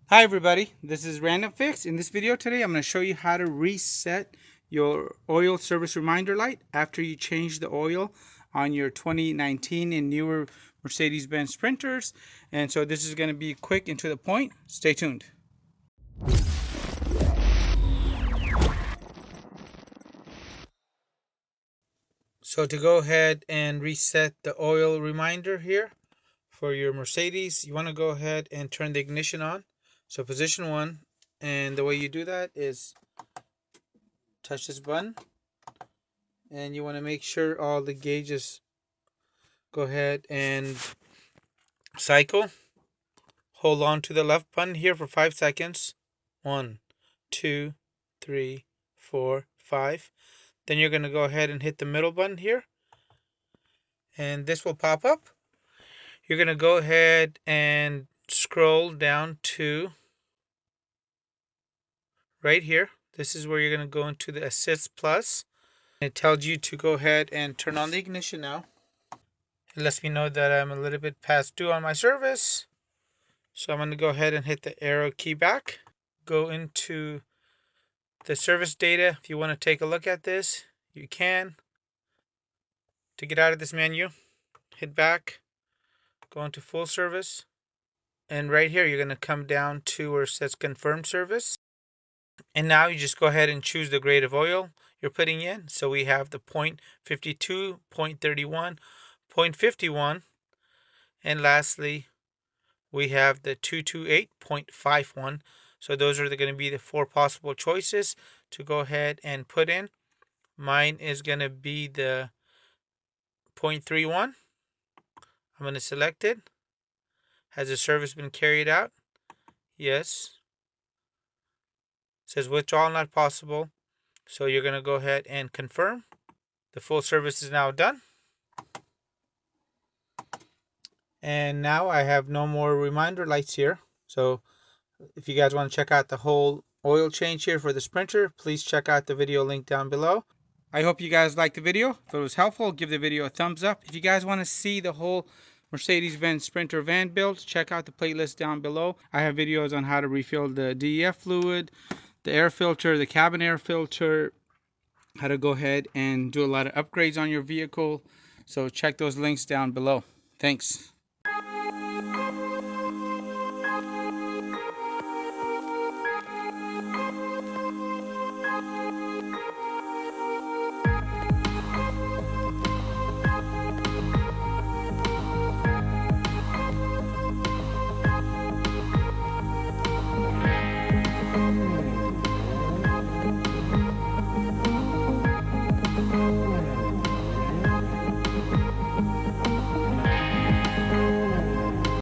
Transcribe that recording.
Hi everybody, this is Random Fix. In this video today I'm going to show you how to reset your oil service reminder light after you change the oil on your 2019 and newer Mercedes-Benz Sprinters. And so this is going to be quick and to the point. Stay tuned. So to go ahead and reset the oil reminder here for your Mercedes, you want to go ahead and turn the ignition on. So position 1, and the way you do that is touch this button. And you want to make sure all the gauges go ahead and cycle. Hold on to the left button here for 5 seconds. 1, 2, 3, 4, 5. Then you're going to go ahead and hit the middle button here, and this will pop up. You're going to go ahead and scroll down to right here. This is where you're going to go into the Assist Plus. It tells you to go ahead and turn on the ignition now. It lets me know that I'm a little bit past due on my service. So I'm going to go ahead and hit the arrow key back. Go into the service data. If you want to take a look at this, you can. To get out of this menu, hit back, go into full service. And right here, you're going to come down to where it says confirm service. And now you just go ahead and choose the grade of oil you're putting in. So we have the 0.52, 0.31, 0.51. And lastly, we have the 228.51. So those are going to be the 4 possible choices to go ahead and put in. Mine is going to be the 0.31. I'm going to select it. Has the service been carried out? Yes. It says withdrawal not possible. So you're going to go ahead and confirm. The full service is now done. And now I have no more reminder lights here. So if you guys want to check out the whole oil change here for the Sprinter, please check out the video link down below. I hope you guys liked the video. If it was helpful, give the video a thumbs up. If you guys want to see the whole Mercedes-Benz Sprinter van build, check out the playlist down below. I have videos on how to refill the DEF fluid, the air filter, the cabin air filter, how to go ahead and do a lot of upgrades on your vehicle. So check those links down below. Thanks.